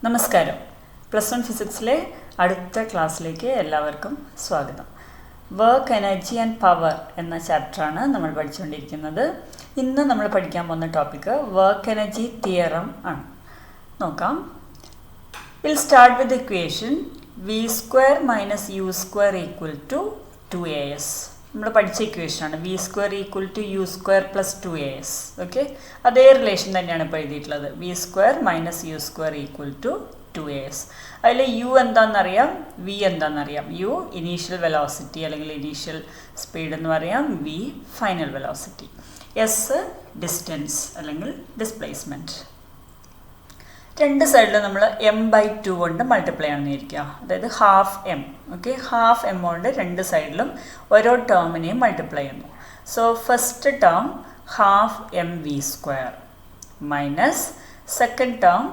നമസ്കാരം. +1 ഫിസിക്സിലെ അടുത്ത ക്ലാസ്സിലേക്ക് എല്ലാവർക്കും സ്വാഗതം. വർക്ക്, എനർജി ആൻഡ് പവർ എന്ന ചാപ്റ്ററാണ് നമ്മൾ പഠിച്ചുകൊണ്ടിരിക്കുന്നത്. ഇന്ന് നമ്മൾ പഠിക്കാൻ പോകുന്ന ടോപ്പിക്ക് വർക്ക് എനർജി തിയറം ആണ്. നോക്കാം. Will start with equation v² - u² = 2as. നമ്മൾ പഠിച്ച ഇക്വേഷനാണ് v² = u² + 2as. ഓക്കെ, അതേ റിലേഷൻ തന്നെയാണ് ഇപ്പോൾ എഴുതിയിട്ടുള്ളത്. v² - u² = 2as. അതിൽ u എന്താണെന്നറിയാം, v എന്താണെന്നറിയാം. u ഇനീഷ്യൽ വെലോസിറ്റി അല്ലെങ്കിൽ ഇനീഷ്യൽ സ്പീഡ് എന്ന് പറയാം, v final velocity, s distance അല്ലെങ്കിൽ ഡിസ്പ്ലേസ്മെൻറ്റ്. രണ്ട് സൈഡിൽ നമ്മൾ m/2 കൊണ്ട് മൾട്ടിപ്ലൈ ആണെന്നിരിക്കുക, അതായത് half m. Okay, half m കൊണ്ട് രണ്ട് സൈഡിലും ഓരോ ടേമിനെയും മൾട്ടിപ്ലൈ ചെയ്യുന്നു. So first term half mv² minus second term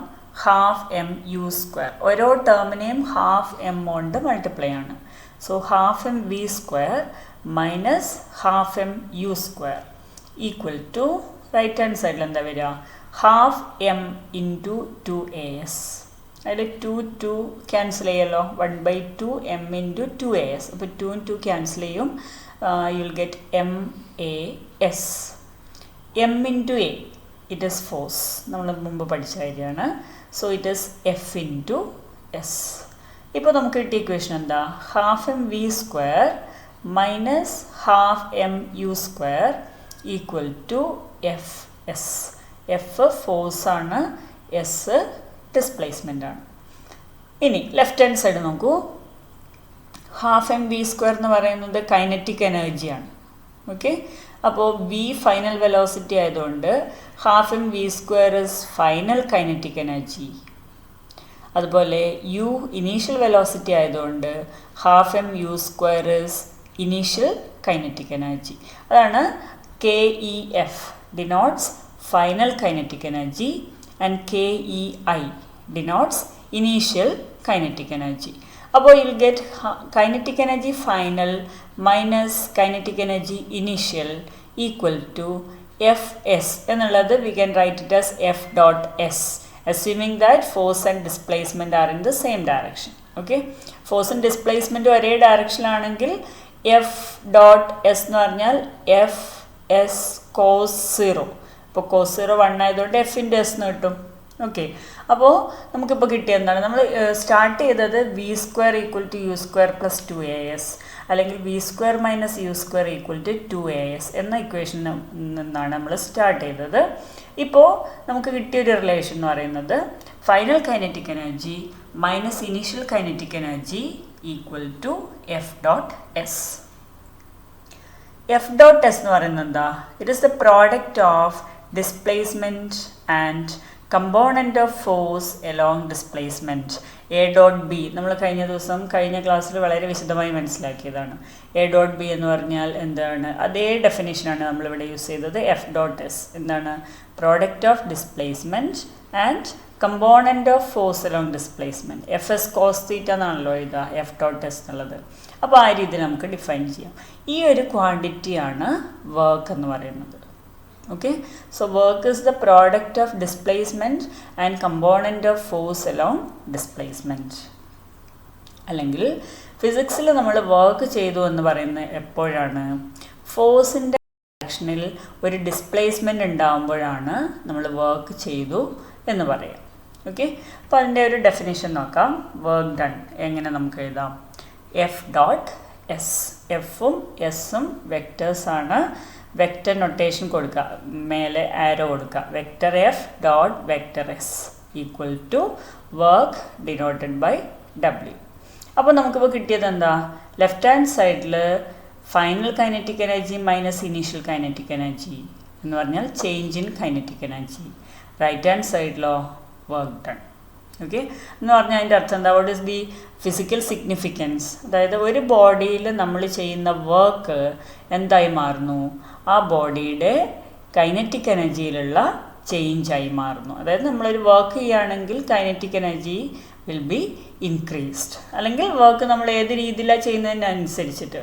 half mu². ഓരോ ടേമിനെയും ഹാഫ് m കൊണ്ട് മൾട്ടിപ്ലൈ ആണ്. So half mv² minus half mu² equal to right hand സൈഡിൽ എന്താ വരിക, ഹാഫ് m ഇൻറ്റു 2as. അതിൽ 2 ക്യാൻസൽ ചെയ്യല്ലോ, 1/2 m ഇൻറ്റു 2as. അപ്പോൾ 2 2 ക്യാൻസൽ ചെയ്യും, you will get MAS. m into a it is force, നമ്മൾ മുമ്പ് പഠിച്ച കാര്യമാണ്. So it is F into S. ഇപ്പോൾ നമുക്ക് കിട്ടിയ ഇക്വേഷൻ എന്താ, half mv² minus half mu² equal to FS. F ഫോഴ്സാണ്, എസ് ഡിസ്പ്ലേസ്മെൻ്റ് ആണ്. ഇനി ലെഫ്റ്റ് ഹാൻഡ് സൈഡ് നോക്കൂ. ഹാഫ് mv² എന്ന് പറയുന്നത് കൈനറ്റിക് എനർജിയാണ്. ഓക്കെ, അപ്പോൾ വി ഫൈനൽ വെലോസിറ്റി ആയതുകൊണ്ട് half mv² is final kinetic energy. അതുപോലെ യു ഇനീഷ്യൽ വെലോസിറ്റി ആയതുകൊണ്ട് half mu² is initial kinetic energy. അതാണ് KEF denotes final kinetic energy and KEI denotes initial kinetic energy. അപ്പോൾ you will get kinetic energy final minus kinetic energy initial equal to FS എന്നുള്ളത് we can write it as F.S, assuming that force and displacement are in the same direction. Okay, force and displacement ഒരേ ഡയറക്ഷനിലാണെങ്കിൽ F.S എന്ന് പറഞ്ഞാൽ FS cos 0. ഇപ്പോൾ cos 0 1 ആയതുകൊണ്ട് F into S എന്ന് കിട്ടും. Okay, അപ്പോൾ നമുക്കിപ്പോൾ കിട്ടിയ എന്താണ്, നമ്മൾ സ്റ്റാർട്ട് ചെയ്തത് v² = u² + 2as അല്ലെങ്കിൽ v² - u² = 2as എന്ന ഇക്വേഷനിൽ നിന്നാണ് നമ്മൾ സ്റ്റാർട്ട് ചെയ്തത്. ഇപ്പോൾ നമുക്ക് കിട്ടിയൊരു റിലേഷൻ എന്ന് പറയുന്നത് final kinetic energy minus initial kinetic energy equal to F.S. F.S എന്ന് പറയുന്നത് എന്താ, it is the product of displacement and component of force along displacement. A.B നമ്മൾ കഴിഞ്ഞ ക്ലാസ്സിൽ വളരെ വിശദമായി മനസ്സിലാക്കിയതാണ്. A.B എന്ന് പറഞ്ഞാൽ എന്താണ്, അതേ ഡെഫിനേഷനാണ് നമ്മളിവിടെ യൂസ് ചെയ്തത്. F.S എന്താണ്, product of displacement and component of force along displacement. FS cos θ എന്നാണല്ലോ എഴുതുക F.S എന്നുള്ളത്. അപ്പോൾ ആ രീതിയിൽ നമുക്ക് ഡിഫൈൻ ചെയ്യാം. ഈ ഒരു ക്വാണ്ടിറ്റിയാണ് വർക്ക് എന്ന് പറയുന്നത്. Okay, so work is the product of displacement and component of force along displacement. അല്ലെങ്കിൽ ഫിസിക്സിൽ നമ്മൾ വർക്ക് ചെയ്തു എന്ന് പറയുന്നത് എപ്പോഴാണ്, ഫോഴ്സിൻ്റെ ഡയറക്ഷനിൽ ഒരു ഡിസ്പ്ലേസ്മെൻറ്റ് ഉണ്ടാകുമ്പോഴാണ് നമ്മൾ വർക്ക് ചെയ്തു എന്ന് പറയാം. ഓക്കെ, അപ്പോൾ അതിൻ്റെ ഒരു ഡെഫിനിഷൻ നോക്കാം. വർക്ക് ഡൺ എങ്ങനെ നമുക്ക് എഴുതാം, F.S. എഫും എസും വെക്റ്റേഴ്സാണ്. വെക്റ്റർ നൊട്ടേഷൻ കൊടുക്കുക, മേലെ ആരോ കൊടുക്കുക, vector F dot vector S equal to work denoted by W. അപ്പോൾ നമുക്കിപ്പോൾ കിട്ടിയത് എന്താ, ലെഫ്റ്റ് ഹാൻഡ് സൈഡിൽ final kinetic energy minus initial kinetic energy എന്ന് പറഞ്ഞാൽ change in kinetic energy. Right hand സൈഡിലോ വർക്ക് ഡൺ. ഓക്കെ, എന്ന് പറഞ്ഞാൽ അതിൻ്റെ അർത്ഥം എന്താ, what is the physical significance, അതായത് ഒരു ബോഡിയിൽ നമ്മൾ ചെയ്യുന്ന വർക്ക് എന്തായി മാറുന്നു, ആ ബോഡിയുടെ കൈനറ്റിക് എനർജിയിലുള്ള ചേഞ്ചായി മാറുന്നു. അതായത് നമ്മളൊരു വർക്ക് ചെയ്യുകയാണെങ്കിൽ kinetic energy will be increased, അല്ലെങ്കിൽ വർക്ക് നമ്മൾ ഏത് രീതിയിലാണ് ചെയ്യുന്നതിനനുസരിച്ചിട്ട്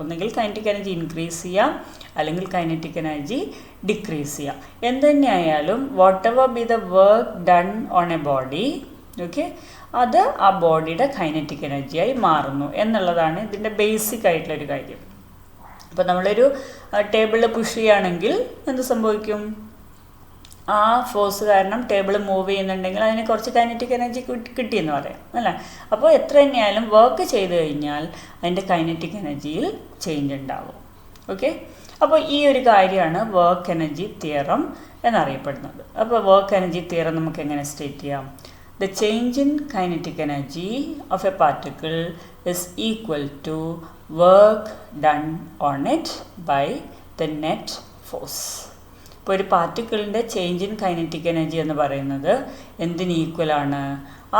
ഒന്നുകിൽ കൈനറ്റിക് എനർജി ഇൻക്രീസ് ചെയ്യാം അല്ലെങ്കിൽ കൈനറ്റിക് എനർജി ഡിക്രീസ് ചെയ്യാം. എന്ത് തന്നെയായാലും what ever be the work done on A body, okay, അത് ആ ബോഡിയുടെ കൈനറ്റിക് എനർജിയായി മാറുന്നു എന്നുള്ളതാണ് ഇതിൻ്റെ ബേസിക് ആയിട്ടുള്ളൊരു കാര്യം. അപ്പോൾ നമ്മളൊരു ടേബിളിൽ പുഷ് ചെയ്യുകയാണെങ്കിൽ എന്ത് സംഭവിക്കും? ആ ഫോഴ്സ് കാരണം ടേബിൾ മൂവ് ചെയ്യുന്നുണ്ടെങ്കിൽ അതിന് കുറച്ച് കൈനറ്റിക് എനർജി കിട്ടിയെന്ന് പറയാം അല്ലേ. അപ്പോൾ എത്ര തന്നെയായാലും വർക്ക് ചെയ്ത് കഴിഞ്ഞാൽ അതിൻ്റെ കൈനറ്റിക് എനർജിയിൽ ചേഞ്ച് ഉണ്ടാവും. ഓക്കെ, അപ്പോൾ ഈ ഒരു കാര്യമാണ് വർക്ക് എനർജി തിയറം എന്നറിയപ്പെടുന്നത്. അപ്പോൾ വർക്ക് എനർജി തിയറം നമുക്ക് എങ്ങനെ സ്റ്റേറ്റ് ചെയ്യാം? The change in kinetic energy of a particle is equal to work done on it by the net force. ഇപ്പോൾ ഒരു പാർട്ടിക്കിളിൻ്റെ ചേഞ്ച് ഇൻ കൈനറ്റിക് എനർജി എന്ന് പറയുന്നത് എന്തിന് ഈക്വലാണ്?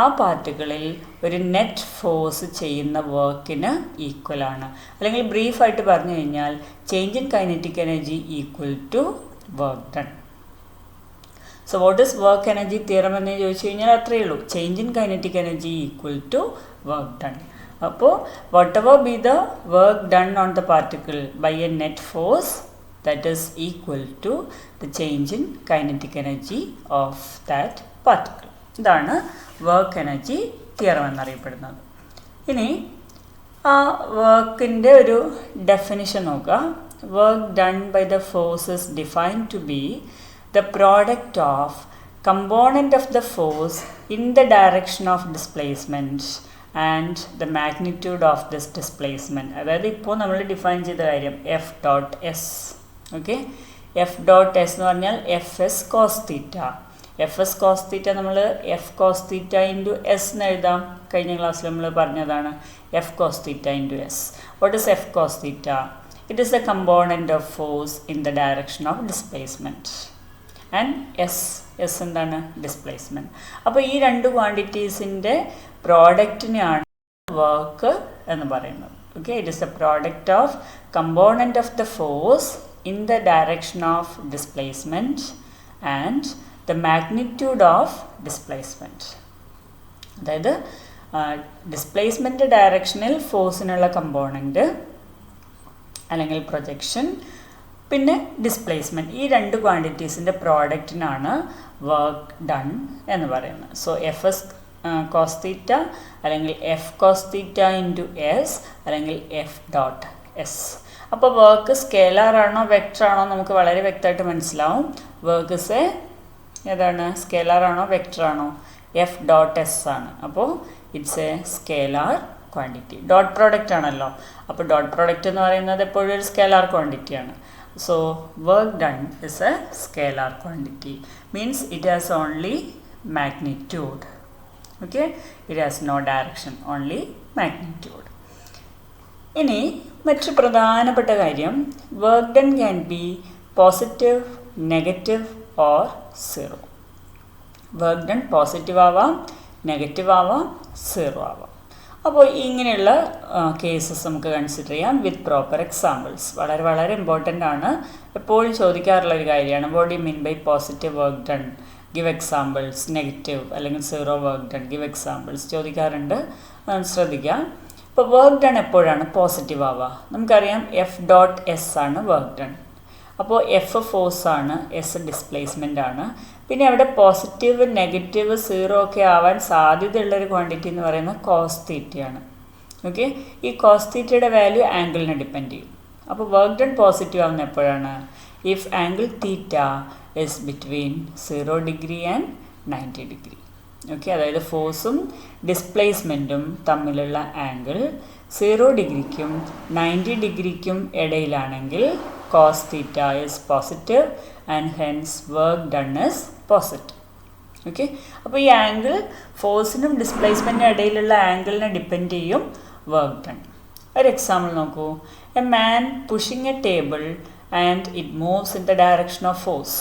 ആ പാർട്ടിക്കിളിൽ ഒരു നെറ്റ് ഫോഴ്സ് ചെയ്യുന്ന വർക്കിന് ഈക്വലാണ്. അല്ലെങ്കിൽ ബ്രീഫായിട്ട് പറഞ്ഞു കഴിഞ്ഞാൽ change in kinetic energy equal to work done. So what is work energy theorem എന്ന് ചോദിച്ചു കഴിഞ്ഞാൽ അത്രയേ ഉള്ളൂ. Change in kinetic energy equal to work done. അപ്പോൾ whatever be the work done on the particle by a net force that is equal to the change in kinetic energy of that particle. ഇതാണ് work energy theorem എന്നറിയപ്പെടുന്നത്. ഇനി ആ വർക്കിൻ്റെ ഒരു definition നോക്കുക. Work done by the force is defined to be the product of component of the force in the direction of displacement and the magnitude of this displacement. അതായത് ഇപ്പോൾ നമ്മൾ define ചെയ്ത കാര്യം F dot S. Okay, F dot S എന്ന് പറഞ്ഞാൽ F S cos theta. F S cos theta നമ്മൾ F cos theta into S എന്ന് എഴുതാം. കഴിഞ്ഞ ക്ലാസ്സിൽ നമ്മൾ പറഞ്ഞതാണ് F cos theta into S. What is F cos theta? It is the component of force in the direction of displacement and S എന്താണ്? Displacement. അപ്പോൾ ഈ രണ്ട് ക്വാണ്ടിറ്റീസിൻ്റെ പ്രോഡക്റ്റിനെയാണ് വർക്ക് എന്ന് പറയുന്നത്. Okay, it is the product of component of the force in the direction of displacement and the magnitude of displacement. അതായത് displacement ഡയറക്ഷനിൽ ഫോഴ്സിനുള്ള കമ്പോണൻറ്റ് അല്ലെങ്കിൽ പ്രൊജക്ഷൻ, പിന്നെ ഡിസ്പ്ലേസ്മെൻറ്റ്, ഈ രണ്ട് ക്വാണ്ടിറ്റീസിൻ്റെ പ്രോഡക്റ്റിനാണ് വർക്ക് ഡൺ എന്ന് പറയുന്നത്. So F S cos theta അല്ലെങ്കിൽ F cos theta into S അല്ലെങ്കിൽ എഫ് ഡോട്ട് എസ്. അപ്പോൾ വർക്ക് സ്കേലാറാണോ വെക്ടറാണോ നമുക്ക് വളരെ വ്യക്തമായിട്ട് മനസ്സിലാവും. വർക്ക് ഇസ് ഏതാണ്? സ്കേലാറാണോ വെക്ടറാണോ? എഫ് ഡോട്ട് എസ് ആണ്. അപ്പോൾ it's a scalar quantity. Dot product ആണല്ലോ. അപ്പോൾ ഡോട്ട് പ്രോഡക്റ്റ് എന്ന് പറയുന്നത് എപ്പോഴും ഒരു scalar ക്വാണ്ടിറ്റിയാണ്. So work done is a scalar quantity, means it has only magnitude. Okay, it has no direction, only magnitude. ഇനി മറ്റു പ്രധാനപ്പെട്ട കാര്യം, work done can be positive, negative or zero. Work done positive ആവാം, negative ആവാം, zero ആവാം. അപ്പോൾ ഇങ്ങനെയുള്ള cases നമുക്ക് കൺസിഡർ ചെയ്യാം വിത്ത് പ്രോപ്പർ എക്സാമ്പിൾസ്. വളരെ വളരെ ഇമ്പോർട്ടൻ്റ് ആണ്, എപ്പോഴും ചോദിക്കാറുള്ള ഒരു കാര്യമാണ്. What you mean by positive work done? Give examples. Negative അല്ലെങ്കിൽ zero work done, give examples ചോദിക്കാറുണ്ട്. ശ്രദ്ധിക്കാം. ഇപ്പോൾ വർക്ക് ഡൺ എപ്പോഴാണ് പോസിറ്റീവ് ആവുക? നമുക്കറിയാം എഫ് ഡോട്ട് എസ് ആണ് വർക്ക് ഡൺ. അപ്പോൾ എഫ് ഫോഴ്സ് ആണ്, എസ് ഡിസ്പ്ലേസ്മെൻ്റ് ആണ്. പിന്നെ അവിടെ പോസിറ്റീവ്, നെഗറ്റീവ്, സീറോ ഒക്കെ ആവാൻ സാധ്യതയുള്ളൊരു ക്വാണ്ടിറ്റി എന്ന് പറയുന്നത് കോസ് തീറ്റയാണ്. ഓക്കെ, ഈ കോസ് തീറ്റയുടെ വാല്യൂ ആംഗിളിനെ ഡിപ്പെൻഡ് ചെയ്യും. അപ്പോൾ വർക്ക് ഡൺ പോസിറ്റീവ് ആവുന്ന എപ്പോഴാണ്? If angle theta is between 0 degree and 90 degree. Okay, അതായത് ഫോഴ്സും ഡിസ്പ്ലേസ്മെൻറ്റും തമ്മിലുള്ള angle 0 ഡിഗ്രിക്കും 90 ഡിഗ്രിക്കും ഇടയിലാണെങ്കിൽ cos theta is positive and hence work done is positive. Okay, അപ്പോൾ ഈ ആംഗിൾ ഫോഴ്സിനും ഡിസ്പ്ലേസ്മെൻറ്റിനും ഇടയിലുള്ള ആംഗിളിനെ ഡിപ്പെൻഡ് ചെയ്യും വർക്ക് ഡൺ. ഒരു എക്സാമ്പിൾ നോക്കൂ. A man pushing A table and it moves in the direction of force.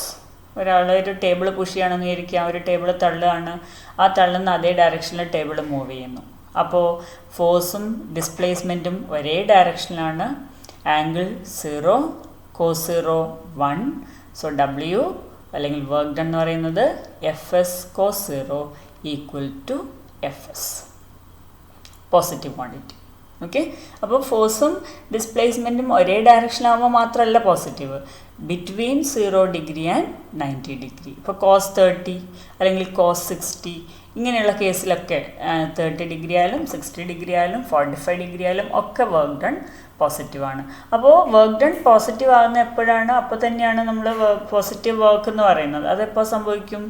ഒരാൾ ഒരു ടേബിൾ പുഷ് ചെയ്യണമെന്ന് വിചാരിക്കുക, ഒരു ടേബിൾ തള്ളുകയാണ്, ആ തള്ളുന്ന അതേ ഡയറക്ഷനിൽ ടേബിൾ മൂവ് ചെയ്യുന്നു. അപ്പോൾ ഫോഴ്സും ഡിസ്പ്ലേസ്മെൻറ്റും ഒരേ ഡയറക്ഷനിലാണ്. Angle 0, cos 0 1. സോ ഡബ്ല്യു അല്ലെങ്കിൽ വർക്ക് ഡൺ എന്ന് പറയുന്നത് F S cos 0 equal to F S, positive quantity. Okay, അപ്പോൾ ഫോഴ്സും ഡിസ്പ്ലേസ്മെൻറ്റും ഒരേ ഡയറക്ഷനിലാകുമ്പോൾ മാത്രമല്ല positive, between 0 degree and 90 degree. ഇപ്പോൾ cos 30 അല്ലെങ്കിൽ cos 60 ഇങ്ങനെയുള്ള കേസിലൊക്കെ 30 ഡിഗ്രി ആയാലും 60 ഡിഗ്രി ആയാലും 45 ഡിഗ്രി ആയാലും ഒക്കെ വർക്ക് ഡൺ പോസിറ്റീവാണ്. അപ്പോൾ വർക്ക് ഡൺ പോസിറ്റീവ് ആകുന്ന എപ്പോഴാണ്? അപ്പോൾ തന്നെയാണ് നമ്മൾ പോസിറ്റീവ് വർക്ക് എന്ന് പറയുന്നത്. അതെപ്പോൾ സംഭവിക്കും?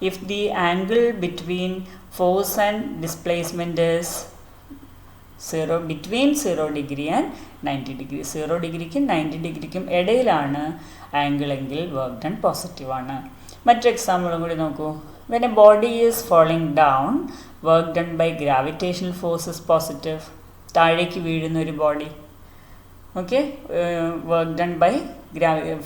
If the angle between force and displacement is 0 between 0 degree and 90 degree. 0 ഡിഗ്രിക്കും 90 ഡിഗ്രിക്കും ഇടയിലാണ് ആംഗിൾ എങ്കിൽ വർക്ക് ഡൺ പോസിറ്റീവാണ്. മറ്റൊരു എക്സാമ്പിളും കൂടി നോക്കൂ. When a body is falling down, work done by gravitational force is positive. താഴേക്ക് വീഴുന്ന ഒരു body, okay, work done by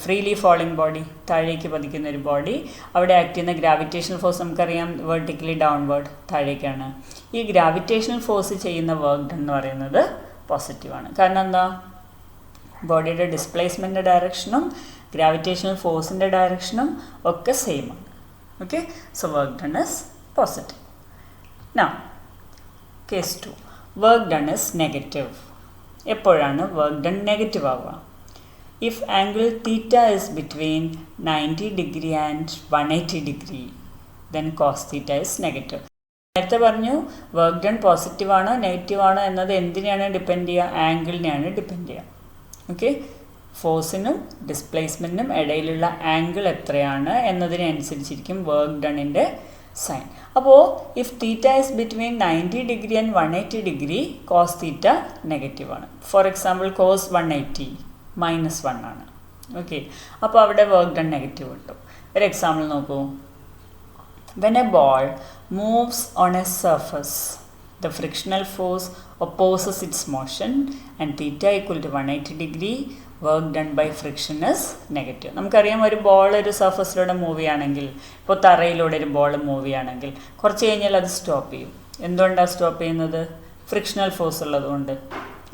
freely falling body, താഴേക്ക് പതിക്കുന്ന ഒരു ബോഡി, അവിടെ ആക്ട് ചെയ്യുന്ന ഗ്രാവിറ്റേഷണൽ ഫോഴ്സ് നമുക്കറിയാം വെർട്ടിക്കലി ഡൗൺവേർഡ് താഴേക്കാണ്. ഈ ഗ്രാവിറ്റേഷണൽ ഫോഴ്സ് ചെയ്യുന്ന വർക്ക് ഡൺ എന്ന് പറയുന്നത് പോസിറ്റീവാണ്. കാരണം എന്താ? ബോഡിയുടെ ഡിസ്പ്ലേസ്മെൻറ്റിൻ്റെ ഡയറക്ഷനും ഗ്രാവിറ്റേഷണൽ ഫോഴ്സിൻ്റെ ഡയറക്ഷനും ഒക്കെ സെയിം ആണ്. Okay, so work done is positive. Now, case 2. Work done is negative. എപ്പോഴാണ് വർക്ക് ഡൺ നെഗറ്റീവ് ആവുക? If angle theta is between 90 degree and 180 degree then cos theta is negative. നേരത്തെ പറഞ്ഞു വർക്ക് ഡൺ പോസിറ്റീവ് ആണോ negative ആണോ എന്നത് എന്തിനെയാണ് depend ചെയ്യുക? ആംഗിളിനെയാണ് depend ചെയ്യുക. ഓക്കെ, ഫോഴ്സിനും ഡിസ്പ്ലേസ്മെൻറ്റിനും ഇടയിലുള്ള ആംഗിൾ എത്രയാണ് എന്നതിനെ അനുസരിച്ചിരിക്കും വർക്ക് ഡണ്ണിൻ്റെ സൈൻ. അപ്പോൾ if theta is between 90 degree and 180 degree cos theta നെഗറ്റീവാണ്. ഫോർ എക്സാമ്പിൾ കോസ് 180 -1 ആണ്. ഓക്കെ, അപ്പോൾ അവിടെ വർക്ക് ഡൺ നെഗറ്റീവ് കിട്ടും. ഒരു എക്സാമ്പിൾ നോക്കൂ. When A ball moves on A surface, the frictional force opposes its motion and theta equal to 180 degree, work done by friction is negative. നമുക്കറിയാം ഒരു ball ഒരു സർഫസിലൂടെ move ചെയ്യുകയാണെങ്കിൽ, ഇപ്പോൾ തറയിലൂടെ ഒരു ബോൾ മൂവ് ചെയ്യുകയാണെങ്കിൽ കുറച്ച് കഴിഞ്ഞാൽ അത് സ്റ്റോപ്പ് ചെയ്യും. എന്തുകൊണ്ടാണ് സ്റ്റോപ്പ് ചെയ്യുന്നത്? ഫ്രിക്ഷണൽ ഫോഴ്സ് ഉള്ളതുകൊണ്ട്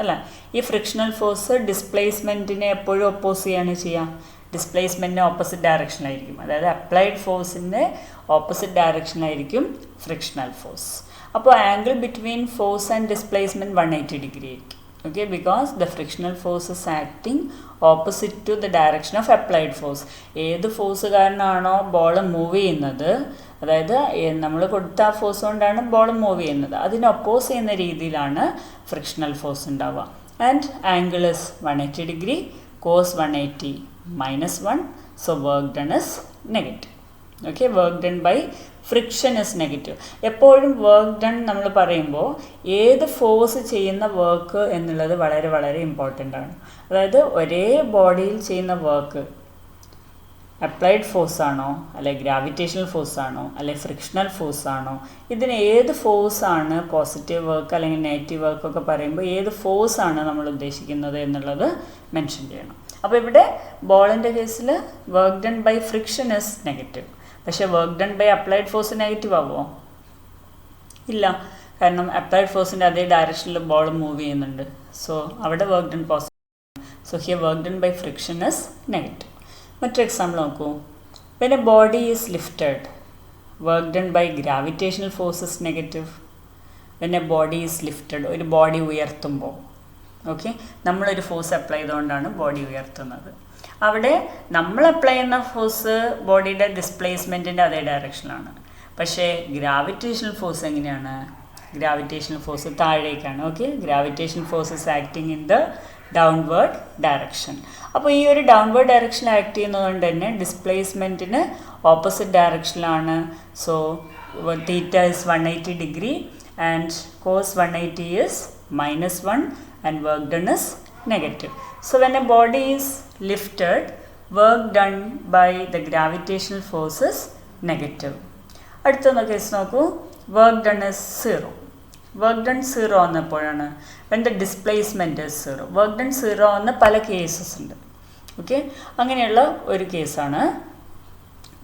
അല്ല. ഈ ഫ്രിക്ഷണൽ ഫോഴ്സ് ഡിസ്പ്ലേസ്മെൻറ്റിനെ എപ്പോഴും ഒപ്പോസ് ചെയ്യാണ് ചെയ്യുക. ഡിസ്പ്ലേസ്മെൻറ്റിന് ഓപ്പോസിറ്റ് ഡയറക്ഷനിലായിരിക്കും. അതായത് അപ്ലൈഡ് ഫോഴ്സിൻ്റെ ഓപ്പോസിറ്റ് ഡയറക്ഷനിലായിരിക്കും ഫ്രിക്ഷണൽ ഫോഴ്സ്. അപ്പോൾ angle between force and displacement 180 degree ആയിരിക്കും. Okay, because the frictional force is acting opposite to the direction of applied force. ഏത് ഫോഴ്സ് കാരണമാണോ ബോൾ മൂവ് ചെയ്യുന്നത്, അതായത് നമ്മൾ കൊടുത്ത ആ ഫോഴ്സ് കൊണ്ടാണ് ബോൾ മൂവ് ചെയ്യുന്നത്, അതിന് ഒപ്പോസ് ചെയ്യുന്ന രീതിയിലാണ് ഫ്രിക്ഷണൽ ഫോഴ്സ് ഉണ്ടാവുക. And angle is 180 degree, cos 180 -1, so work done is negative. Okay, work done by friction is negative. എപ്പോഴും വർക്ക് ഡൺ നമ്മൾ പറയുമ്പോൾ ഏത് ഫോഴ്സ് ചെയ്യുന്ന വർക്ക് എന്നുള്ളത് വളരെ വളരെ ഇമ്പോർട്ടൻ്റ് ആണ്. അതായത് ഒരേ ബോഡിയിൽ ചെയ്യുന്ന വർക്ക് അപ്ലൈഡ് ഫോഴ്സ് ആണോ, അല്ലെ ഗ്രാവിറ്റേഷണൽ ഫോഴ്സ് ആണോ, അല്ലെ ഫ്രിക്ഷണൽ ഫോഴ്സ് ആണോ, ഇതിന് ഏത് ഫോഴ്സാണ് പോസിറ്റീവ് വർക്ക് അല്ലെങ്കിൽ നെഗറ്റീവ് വർക്കൊക്കെ പറയുമ്പോൾ ഏത് ഫോഴ്സാണ് നമ്മൾ ഉദ്ദേശിക്കുന്നത് എന്നുള്ളത് മെൻഷൻ ചെയ്യണം. അപ്പോൾ ഇവിടെ ബോളിൻ്റെ കേസിൽ work done by friction is negative. പക്ഷേ work done by applied force negative ആവുമോ? ഇല്ല, കാരണം അപ്ലൈഡ് ഫോഴ്സിൻ്റെ അതേ ഡയറക്ഷനിൽ ബോൾ മൂവ് ചെയ്യുന്നുണ്ട്. സോ അവിടെ work done positive. So here work done by friction is negative. മറ്റൊരു എക്സാമ്പിൾ നോക്കൂ. When a body is lifted, work done by gravitational force is negative. When a body is lifted, ഒരു body ഉയർത്തുമ്പോൾ, okay, നമ്മളൊരു force apply ചെയ്തുകൊണ്ടാണ് body ഉയർത്തുന്നത്. അവിടെ നമ്മൾ apply ചെയ്യുന്ന ഫോഴ്സ് ബോഡിയുടെ ഡിസ്പ്ലേസ്മെൻറ്റിൻ്റെ അതേ ഡയറക്ഷനിലാണ്. പക്ഷേ ഗ്രാവിറ്റേഷണൽ ഫോഴ്സ് എങ്ങനെയാണ്? ഗ്രാവിറ്റേഷണൽ ഫോഴ്സ് താഴേക്കാണ്. Okay, gravitational force is acting in the downward direction. അപ്പോൾ ഈ ഒരു ഡൗൺവേർഡ് ഡയറക്ഷനിൽ ആക്ട് ചെയ്യുന്നതുകൊണ്ട് തന്നെ ഡിസ്പ്ലേസ്മെൻറ്റിന് ഓപ്പോസിറ്റ് ഡയറക്ഷനിലാണ്. So theta is 180 degree and cos 180 is -1 and work done is negative. So when a body is lifted, work done by the gravitational force is negative. അടുത്ത case നോക്കൂ. Work done is 0. Work done 0 ആകുന്നപ്പോഴാണ് when the displacement is 0. Work done 0 ആവുന്ന പല cases ഉണ്ട്. Okay, അങ്ങനെയുള്ള ഒരു കേസാണ്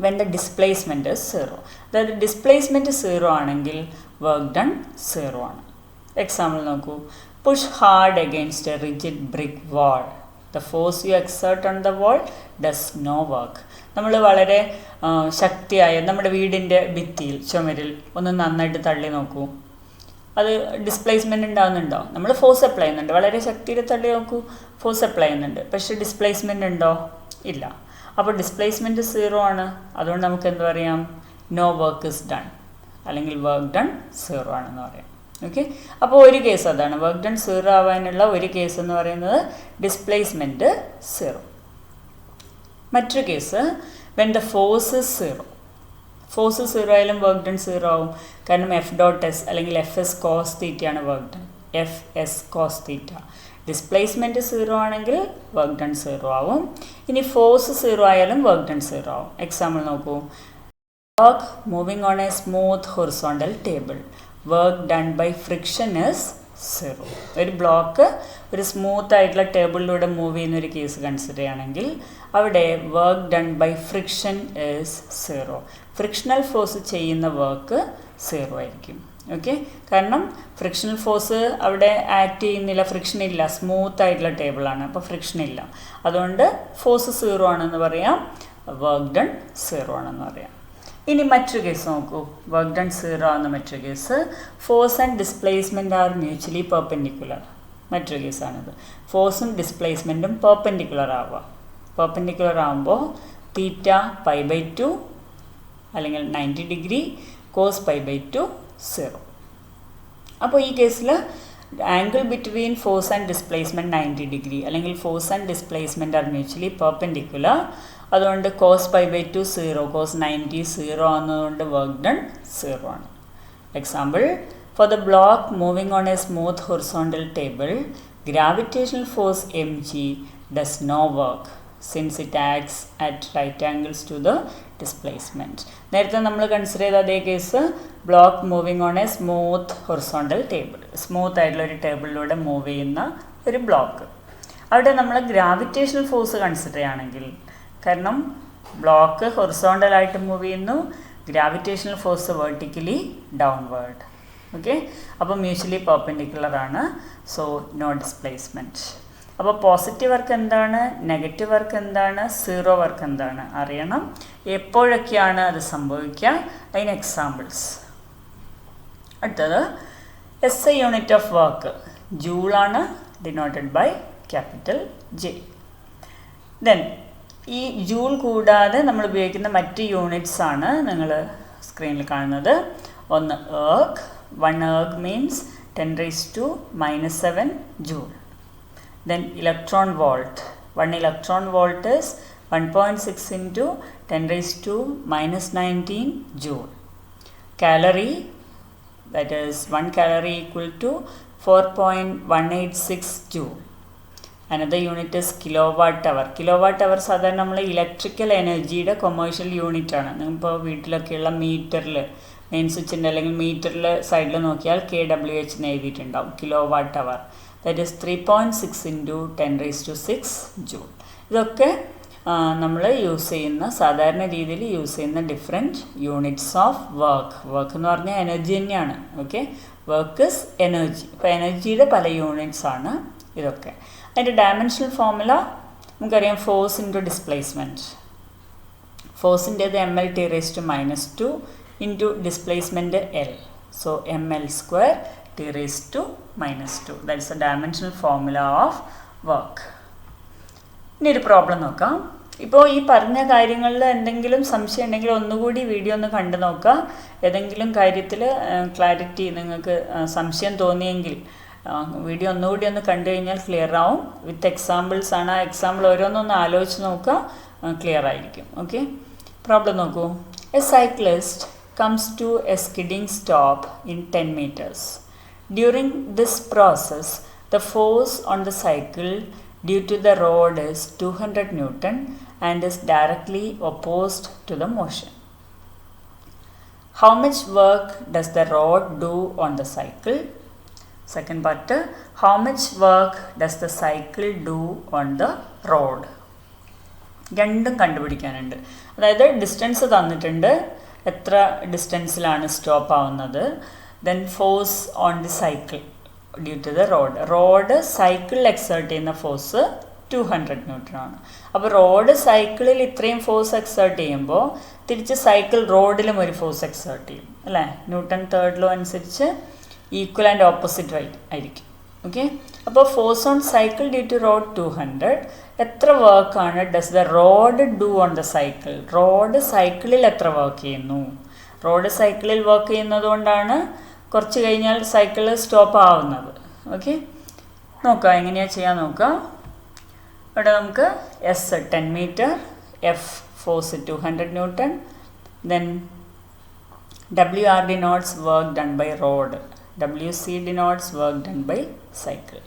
when the displacement is 0. അതായത് displacement 0 ആണെങ്കിൽ വർക്ക് ഡൺ 0 ആണ്. എക്സാമ്പിൾ നോക്കൂ. Push hard against a rigid brick wall. The force you exert on the wall does no work. നമ്മൾ വളരെ ശക്തിയായ നമ്മുടെ വീടിൻ്റെ ഭിത്തിയിൽ ചുമരിൽ ഒന്ന് നന്നായിട്ട് തള്ളി നോക്കൂ. അത് ഡിസ്പ്ലേസ്മെൻറ്റ് ഉണ്ടാകുന്നുണ്ടോ? നമ്മൾ ഫോഴ്സ് അപ്ലൈ ചെയ്യുന്നുണ്ട്. വളരെ ശക്തിയിൽ തള്ളി നോക്കൂ, ഫോഴ്സ് അപ്ലൈ ചെയ്യുന്നുണ്ട്. പക്ഷേ ഡിസ്പ്ലേസ്മെൻറ്റ് ഉണ്ടോ? ഇല്ല. അപ്പോൾ ഡിസ്പ്ലേസ്മെൻറ്റ് 0 ആണ്. അതുകൊണ്ട് നമുക്ക് എന്ത് പറയാം? No work is done. അല്ലെങ്കിൽ വർക്ക് ഡൺ 0 ആണെന്ന് പറയാം. ഓക്കെ, അപ്പോൾ ഒരു കേസ് അതാണ്, വർക്ക് ഡൺ 0 ആവാനുള്ള ഒരു കേസ് എന്ന് പറയുന്നത് ഡിസ്പ്ലേസ്മെൻറ്റ് 0. മറ്റൊരു case when the force is 0. Force 0 ആയാലും വർക്ക് ഡൺ 0 ആവും, കാരണം F.S അല്ലെങ്കിൽ FS cos θ ആണ് work done, FS cos θ. Displacement 0 ആണെങ്കിൽ വർക്ക് ഡൺ 0 ആവും. ഇനി ഫോഴ്സ് 0 ആയാലും വർക്ക് ഡൺ 0 ആവും. എക്സാമ്പിൾ നോക്കൂ, work moving on a smooth horizontal table, work done by friction is 0. ഒരു ബ്ലോക്ക് ഒരു സ്മൂത്ത് ആയിട്ടുള്ള ടേബിളിലൂടെ മൂവ് ചെയ്യുന്ന ഒരു കേസ് കൺസിഡർ ചെയ്യുകയാണെങ്കിൽ അവിടെ work done by friction is 0. Frictional force ചെയ്യുന്ന വർക്ക് 0 ആയിരിക്കും. ഓക്കെ, കാരണം ഫ്രിക്ഷണൽ ഫോഴ്സ് അവിടെ ആക്ട് ചെയ്യുന്നില്ല, ഫ്രിക്ഷൻ ഇല്ല, സ്മൂത്ത് ആയിട്ടുള്ള ടേബിളാണ്, അപ്പോൾ ഫ്രിക്ഷൻ ഇല്ല. അതുകൊണ്ട് ഫോഴ്സ് 0 ആണെന്ന് പറയാം, വർക്ക് ഡൺ 0 ആണെന്ന് പറയാം. ഇനി മറ്റൊരു കേസ് നോക്കൂ, വർക്ക് ഡൺ 0 ആവുന്ന മറ്റൊരു case, force and displacement are mutually perpendicular. മറ്റൊരു കേസാണിത്, ഫോഴ്സും ഡിസ്പ്ലേസ്മെൻറ്റും പെർപെൻഡിക്കുലർ ആവുക. പെർപെൻഡിക്കുലർ ആകുമ്പോൾ തീറ്റ π/2 അല്ലെങ്കിൽ 90 ഡിഗ്രി, കോസ് π/2 0. അപ്പോൾ ഈ കേസിൽ angle between force and displacement 90 degree, അല്ലെങ്കിൽ force and displacement are mutually perpendicular. അതുകൊണ്ട് കോസ് π/2 0, കോസ് 90 0 ആകുന്നതുകൊണ്ട് വർക്ക് ഡൺ 0 ആണ്. Example, for the block moving on a smooth horizontal table, gravitational force mg does no work since it acts at right angles to the displacement. നേരത്തെ നമ്മൾ consider ചെയ്ത അതേ case, block moving on a smooth horizontal table, smooth ആയിട്ടുള്ള ഒരു ടേബിളിലൂടെ move ചെയ്യുന്ന ഒരു block. അവിടെ നമ്മൾ ഗ്രാവിറ്റേഷണൽ ഫോഴ്സ് കൺസിഡർ ചെയ്യുകയാണെങ്കിൽ, കാരണം ബ്ലോക്ക് ഹൊറിസോണ്ടലായിട്ട് മൂവ് ചെയ്യുന്നു, gravitational force vertically downward. Okay, അപ്പോൾ മ്യൂച്വലി പെർപെൻഡിക്കുലർ ആണ്, സോ നോ ഡിസ്പ്ലേസ്മെൻറ്റ്. അപ്പോൾ പോസിറ്റീവ് വർക്ക് എന്താണ്, നെഗറ്റീവ് വർക്ക് എന്താണ്, 0 വർക്ക് എന്താണ് അറിയണം. എപ്പോഴൊക്കെയാണ് അത് സംഭവിക്കുക, അതിന് എക്സാമ്പിൾസ്. അടുത്തത് SI യൂണിറ്റ് ഓഫ് വർക്ക് ജൂളാണ്, denoted by capital J. Then ഈ ജൂൾ കൂടാതെ നമ്മൾ ഉപയോഗിക്കുന്ന മറ്റ് യൂണിറ്റ്സ് ആണ് നിങ്ങൾ സ്ക്രീനിൽ കാണുന്നത്. ഒന്ന് erg, 1 erg means 10⁻⁻7 joule. Then electron volt, 1 electron volt is 1.6 into 10⁻⁻19 joule. Calorie, that is 1 calorie equal to 4.186 joule. Another unit is kilowatt hour. Kilowatt hour സാധാരണ നമ്മൾ ഇലക്ട്രിക്കൽ എനർജിയുടെ കൊമേഴ്ഷ്യൽ യൂണിറ്റ് ആണ്. ഇപ്പോൾ വീട്ടിലൊക്കെയുള്ള മീറ്ററിൽ, മെയിൻ സ്വിച്ചിൻ്റെ അല്ലെങ്കിൽ മീറ്ററിൽ സൈഡിൽ നോക്കിയാൽ KWH എന്ന് എഴുതിയിട്ടുണ്ടാവും, kilowatt hour. That is 3.6 into 10⁻6 joule. ഇതൊക്കെ നമ്മൾ യൂസ് ചെയ്യുന്ന, സാധാരണ രീതിയിൽ യൂസ് ചെയ്യുന്ന different units of work. Work എന്ന് പറഞ്ഞാൽ എനർജി തന്നെയാണ്. Okay, work is energy. അപ്പോൾ എനർജിയുടെ പല യൂണിറ്റ്സ് ആണ് ഇതൊക്കെ. അതിൻ്റെ ഡയമെൻഷണൽ ഫോർമുല നമുക്കറിയാം, ഫോഴ്സ് ഇൻറ്റു ഡിസ്പ്ലേസ്മെൻറ്റ്. ഫോഴ്സിൻ്റേത് mL/T⁻² into displacement L. So mL² T⁻². That is a dimensional formula of work. ഇനി ഒരു പ്രോബ്ലം നോക്കാം. ഇപ്പോൾ ഈ പറഞ്ഞ കാര്യങ്ങളിൽ എന്തെങ്കിലും സംശയം ഉണ്ടെങ്കിൽ ഒന്നുകൂടി വീഡിയോ ഒന്ന് കണ്ടു നോക്കുക. ഏതെങ്കിലും കാര്യത്തിൽ ക്ലാരിറ്റി നിങ്ങൾക്ക് സംശയം തോന്നിയെങ്കിൽ വീഡിയോ ഒന്നുകൂടി ഒന്ന് കണ്ടു കഴിഞ്ഞാൽ ക്ലിയർ ആവും. വിത്ത് എക്സാമ്പിൾസ് ആണ്. ആ എക്സാമ്പിൾ ഓരോന്നൊന്ന് ആലോചിച്ച് നോക്കുക, ക്ലിയർ ആയിരിക്കും. ഓക്കെ, പ്രോബ്ലം നോക്കൂ. A cyclist comes to a skidding stop in 10 meters. During this process, the force on the cycle due to the rod is 200 Newton and is directly opposed to the motion. How much work does the rod do on the cycle? Second part, how much work does the cycle do on the rod? രണ്ടും കണ്ടുപിടിക്കാനുണ്ട്. അതായത് distance തന്നിട്ടുണ്ട്, എത്ര ഡിസ്റ്റൻസിലാണ് stop ആവുന്നത്. Then force on the cycle due to the road സൈക്കിളിൽ exert ചെയ്യുന്ന force 200 Newton ആണ്. അപ്പോൾ റോഡ് സൈക്കിളിൽ ഇത്രയും ഫോഴ്സ് എക്സേർട്ട് ചെയ്യുമ്പോൾ തിരിച്ച് സൈക്കിൾ റോഡിലും ഒരു ഫോഴ്സ് എക്സേർട്ട് ചെയ്യും അല്ലേ. ന്യൂട്ടൺ തേർഡ് ലോ അനുസരിച്ച് ഈക്വൽ ആൻഡ് ഓപ്പോസിറ്റ് ആയിരിക്കും. ഓക്കെ, അപ്പോൾ force on cycle due to road 200. എത്ര വർക്കാണ് does the road do on the cycle? Road സൈക്കിളിൽ എത്ര വർക്ക് ചെയ്യുന്നു? റോഡ് സൈക്കിളിൽ വർക്ക് ചെയ്യുന്നത് കൊണ്ടാണ് കുറച്ച് കഴിഞ്ഞാൽ സൈക്കിൾ സ്റ്റോപ്പ് ആവുന്നത്. ഓക്കെ, നോക്കാം എങ്ങനെയാണ് ചെയ്യാൻ നോക്കാം. ഇവിടെ നമുക്ക് S 10 metre, F force 200 newton, then WR denotes work done by road, WC denotes work done by cycle.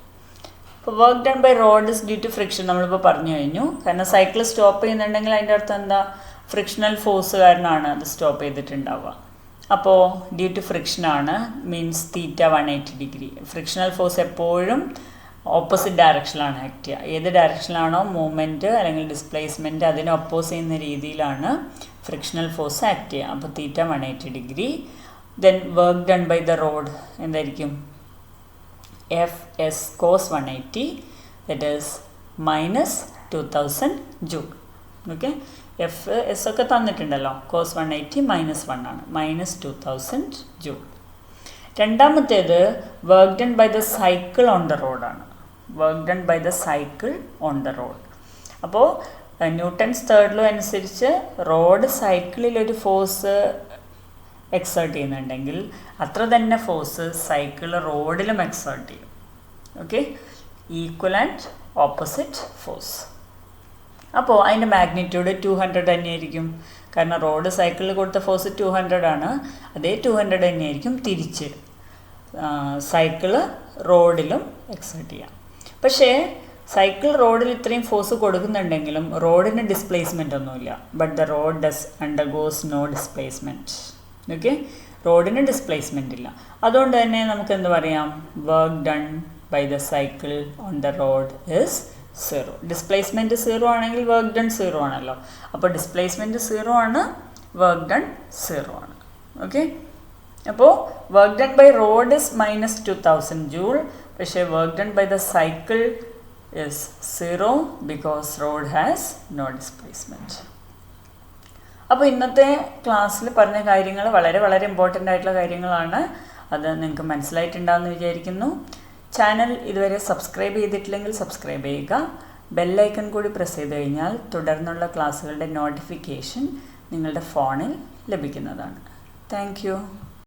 അപ്പോൾ work done by road is due to friction നമ്മളിപ്പോൾ പറഞ്ഞു കഴിഞ്ഞു. കാരണം സൈക്കിൾ സ്റ്റോപ്പ് ചെയ്യുന്നുണ്ടെങ്കിൽ അതിൻ്റെ അർത്ഥം എന്താ, ഫ്രിക്ഷണൽ ഫോഴ്സ് കാരണമാണ് അത് സ്റ്റോപ്പ് ചെയ്തിട്ടുണ്ടാവുക. അപ്പോൾ ഡ്യൂ ടു ഫ്രിക്ഷനാണ്, means theta 180 degree. Frictional force എപ്പോഴും ഓപ്പോസിറ്റ് ഡയറക്ഷനിലാണ് ആക്ട് ചെയ്യുക. ഏത് ഡയറക്ഷനിലാണോ മൂവ്മെൻറ്റ് അല്ലെങ്കിൽ ഡിസ്പ്ലേസ്മെൻറ്റ് അതിനെ ഒപ്പോസ് ചെയ്യുന്ന രീതിയിലാണ് ഫ്രിക്ഷണൽ ഫോഴ്സ് ആക്ട് ചെയ്യുക. അപ്പോൾ theta 180 degree. Then work done by the road എന്തായിരിക്കും, F S cos 180, that is -2000 joule. Okay, F S ഒക്കെ തന്നിട്ടുണ്ടല്ലോ, കോസ് 180 -1 ആണ്, -2000 ജൂൾ. രണ്ടാമത്തേത് work done by the cycle on the റോഡാണ്. Work done by the cycle on the road. അപ്പോൾ Newton's third law അനുസരിച്ച് road സൈക്കിളിലൊരു force exert ചെയ്യുന്നുണ്ടെങ്കിൽ അത്ര തന്നെ ഫോഴ്സ് സൈക്കിൾ റോഡിലും എക്സേർട്ട് ചെയ്യും. Okay, equal and opposite force. അപ്പോൾ അതിൻ്റെ മാഗ്നിറ്റ്യൂഡ് 200 തന്നെയായിരിക്കും. കാരണം റോഡ് സൈക്കിളിൽ കൊടുത്ത ഫോഴ്സ് 200 ആണ്. അതേ 200 തന്നെയായിരിക്കും തിരിച്ച് സൈക്കിള് റോഡിലും എക്സേർട്ട് ചെയ്യാം. പക്ഷേ സൈക്കിൾ റോഡിൽ ഇത്രയും ഫോഴ്സ് കൊടുക്കുന്നുണ്ടെങ്കിലും റോഡിന് ഡിസ്പ്ലേസ്മെൻ്റ് ഒന്നുമില്ല. But the road does undergoes no displacement. Okay, റോഡിന് ഡിസ്പ്ലേസ്മെൻ്റ് ഇല്ല. അതുകൊണ്ട് തന്നെ നമുക്ക് എന്ത് പറയാം, work done by the cycle on the road is 0. Displacement 0 ആണെങ്കിൽ വർക്ക് ഡൺ 0 ആണല്ലോ. അപ്പോൾ ഡിസ്പ്ലേസ്മെൻറ്റ് 0 ആണ്, വർക്ക് ഡൺ 0 ആണ്. ഓക്കെ, അപ്പോൾ work done by road is -2000 joule. പക്ഷേ work done by the cycle is 0 because road has no displacement. അപ്പോൾ ഇന്നത്തെ ക്ലാസ്സിൽ പറഞ്ഞ കാര്യങ്ങൾ വളരെ വളരെ ഇമ്പോർട്ടൻ്റ് ആയിട്ടുള്ള കാര്യങ്ങളാണ്. അത് നിങ്ങൾക്ക് മനസ്സിലായിട്ടുണ്ടാകുമെന്ന് വിചാരിക്കുന്നു. ചാനൽ ഇതുവരെ സബ്സ്ക്രൈബ് ചെയ്തിട്ടില്ലെങ്കിൽ സബ്സ്ക്രൈബ് ചെയ്യുക. ബെല്ലൈക്കൺ കൂടി പ്രസ് ചെയ്ത് കഴിഞ്ഞാൽ തുടർന്നുള്ള ക്ലാസ്സുകളുടെ നോട്ടിഫിക്കേഷൻ നിങ്ങളുടെ ഫോണിൽ ലഭിക്കുന്നതാണ്. Thank you.